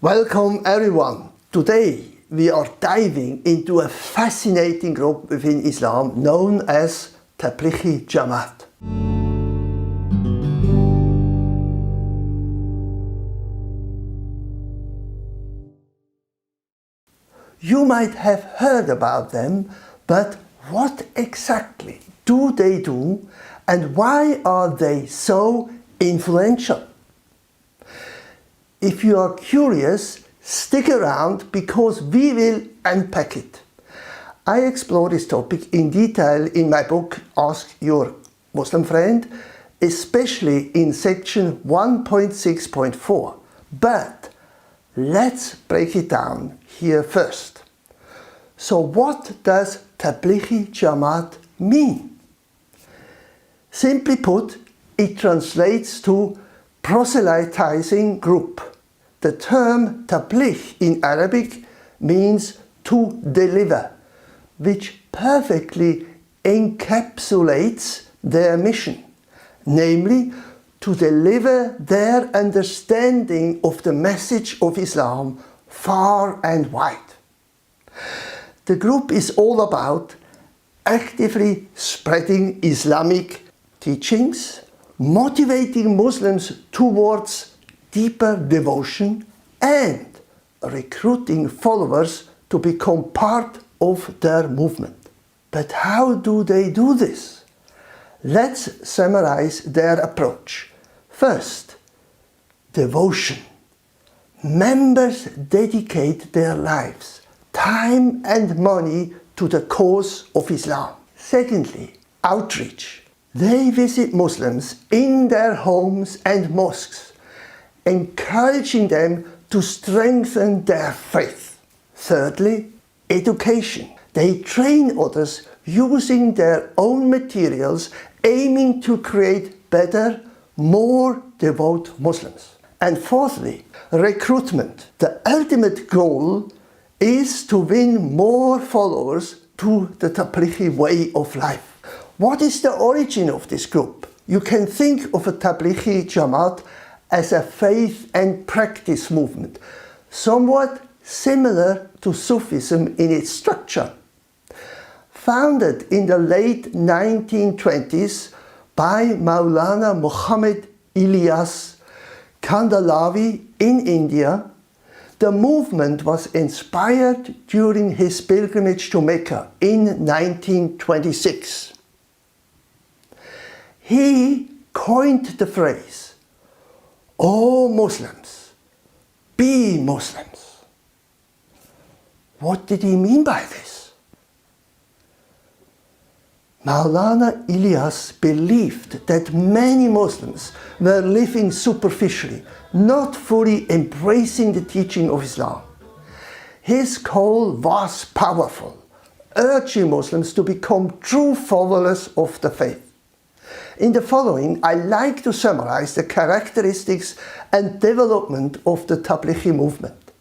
Welcome everyone. Today we are diving into a fascinating group within Islam known as Tablighi Jamaat. You might have heard about them, but what exactly do they do and why are they so influential? If you are curious, stick around because we will unpack it. I explore this topic in detail in my book Ask Your Muslim Friend, especially in section 1.6.4. But let's break it down here first. So what does Tablighi Jamaat mean? Simply put, it translates to proselytizing group. The term tabligh in Arabic means to deliver, which perfectly encapsulates their mission, namely to deliver their understanding of the message of Islam far and wide. The group is all about actively spreading Islamic teachings, motivating Muslims towards deeper devotion and recruiting followers to become part of their movement. But how do they do this? Let's summarize their approach. First, devotion. Members dedicate their lives, time and money to the cause of Islam. Secondly, outreach. They visit Muslims in their homes and mosques, encouraging them to strengthen their faith. Thirdly, education. They train others using their own materials, aiming to create better, more devout Muslims. And fourthly, recruitment. The ultimate goal is to win more followers to the Tablighi way of life. What is the origin of this group? You can think of a Tablighi Jamaat as a faith and practice movement, somewhat similar to Sufism in its structure. Founded in the late 1920s by Maulana Muhammad Ilyas Kandhlawi in India, the movement was inspired during his pilgrimage to Mecca in 1926. He coined the phrase, "O Muslims, be Muslims." What did he mean by this? Maulana Ilyas believed that many Muslims were living superficially, not fully embracing the teaching of Islam. His call was powerful, urging Muslims to become true followers of the faith. In the following, I like to summarize the characteristics and development of the Tablighi movement.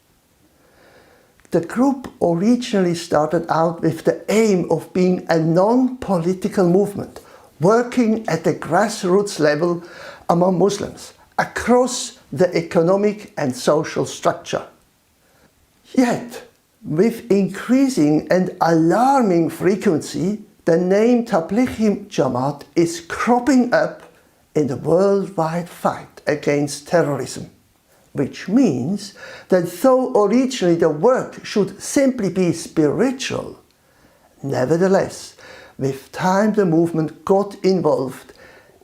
The group originally started out with the aim of being a non-political movement, working at the grassroots level among Muslims across the economic and social structure. Yet, with increasing and alarming frequency, the name Tablighi Jamaat is cropping up in the worldwide fight against terrorism, which means that though originally the work should simply be spiritual, nevertheless, with time the movement got involved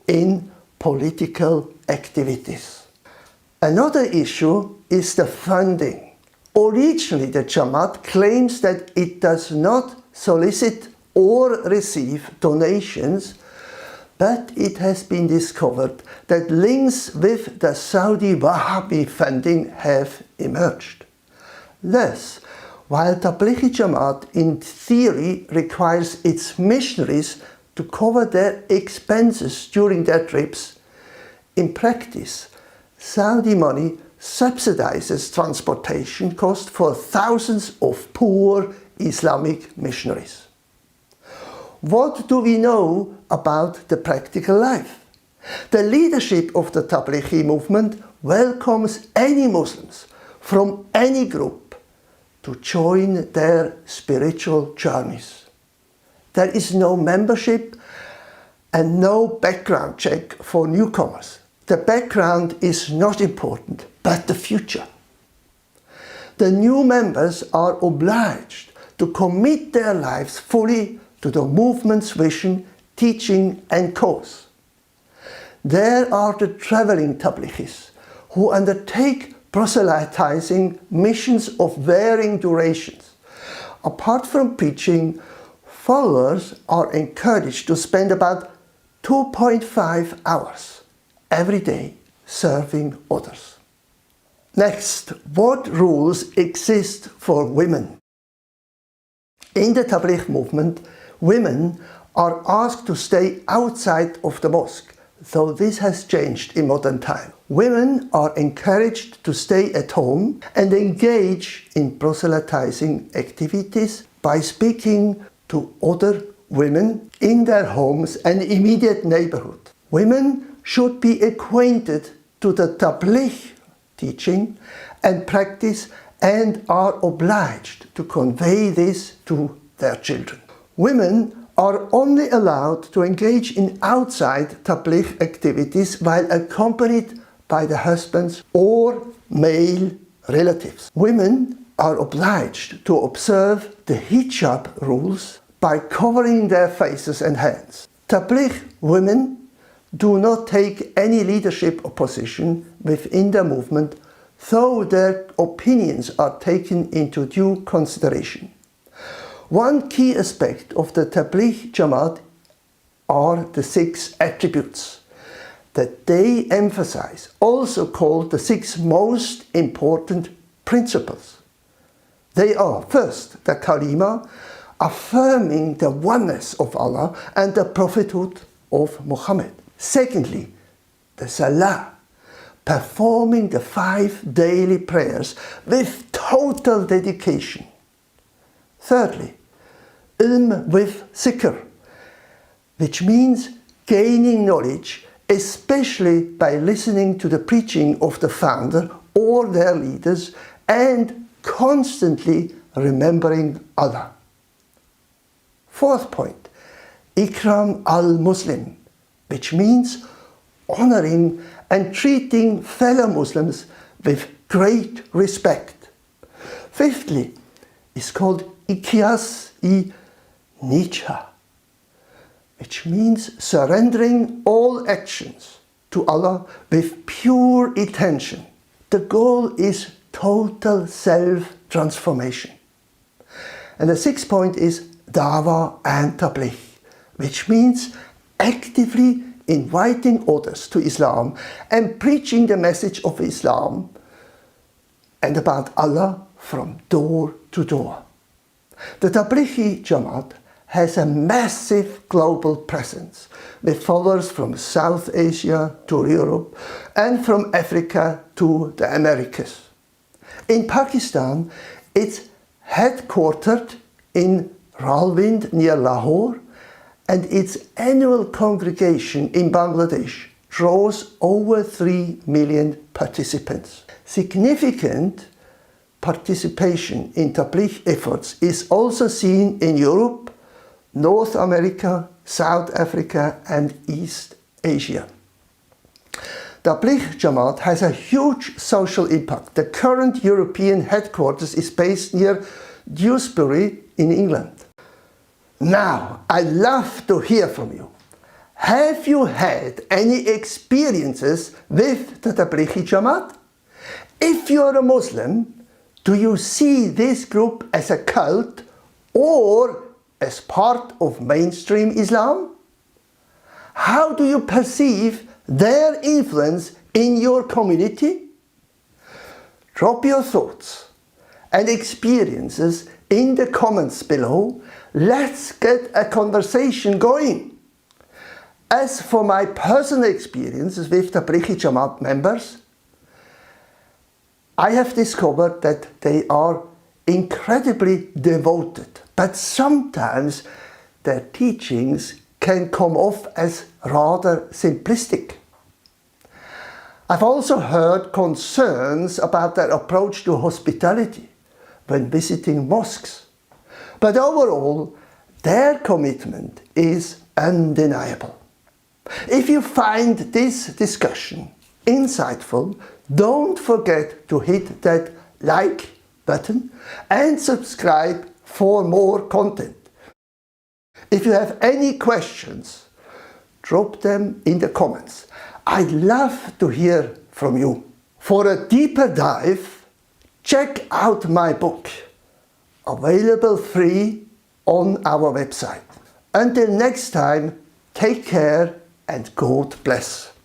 in political activities. Another issue is the funding. Originally, the Jamaat claims that it does not solicit or receive donations, but it has been discovered that links with the Saudi Wahhabi funding have emerged. Thus, while Tablighi Jamaat in theory requires its missionaries to cover their expenses during their trips, in practice, Saudi money subsidizes transportation costs for thousands of poor Islamic missionaries. What do we know about the practical life? The leadership of the Tablighi movement welcomes any Muslims from any group to join their spiritual journeys. There is no membership and no background check for newcomers. The background is not important, but the future. The new members are obliged to commit their lives fully to the movement's vision, teaching and cause. There are the traveling Tablighis who undertake proselytizing missions of varying durations. Apart from preaching, followers are encouraged to spend about 2.5 hours every day serving others. Next, what rules exist for women? In the Tabligh movement, women are asked to stay outside of the mosque, though this has changed in modern time. Women are encouraged to stay at home and engage in proselytizing activities by speaking to other women in their homes and immediate neighborhood. Women should be acquainted to the Tabligh teaching and practice and are obliged to convey this to their children. Women are only allowed to engage in outside Tabligh activities while accompanied by the husbands or male relatives. Women are obliged to observe the hijab rules by covering their faces and hands. Tabligh women do not take any leadership position within the movement, though their opinions are taken into due consideration. One key aspect of the Tablighi Jamaat are the 6 attributes that they emphasize, also called the 6 most important principles. They are, first, the kalima, affirming the oneness of Allah and the prophethood of Muhammad. Secondly, the salah, performing the 5 daily prayers with total dedication. Thirdly, ilm with zikr, which means gaining knowledge, especially by listening to the preaching of the founder or their leaders and constantly remembering Allah. Fourth point, ikram al-Muslim, which means honoring and treating fellow Muslims with great respect. Fifthly, is called ikhlas-i-niyya, which means surrendering all actions to Allah with pure intention. The goal is total self-transformation. And the 6th point is dawah and tabligh, which means actively inviting others to Islam and preaching the message of Islam and about Allah from door to door. The Tablighi Jamaat has a massive global presence with followers from South Asia to Europe and from Africa to the Americas. In Pakistan, it's headquartered in Rawalpindi near Lahore, and its annual congregation in Bangladesh draws over 3 million participants. Significant participation in Tabligh efforts is also seen in Europe, North America, South Africa and East Asia. Tablighi Jamaat has a huge social impact. The current European headquarters is based near Dewsbury in England. Now, I'd love to hear from you. Have you had any experiences with the Tablighi Jamaat? If you're a Muslim, do you see this group as a cult or as part of mainstream Islam? How do you perceive their influence in your community? Drop your thoughts and experiences in the comments below. Let's get a conversation going. As for my personal experiences with the Tablighi Jamaat members, I have discovered that they are incredibly devoted, but sometimes their teachings can come off as rather simplistic. I've also heard concerns about their approach to hospitality when visiting mosques. But overall, their commitment is undeniable. If you find this discussion insightful, don't forget to hit that like button and subscribe for more content. If you have any questions, drop them in the comments. I'd love to hear from you. For a deeper dive, check out my book, available free on our website. Until next time, take care and God bless.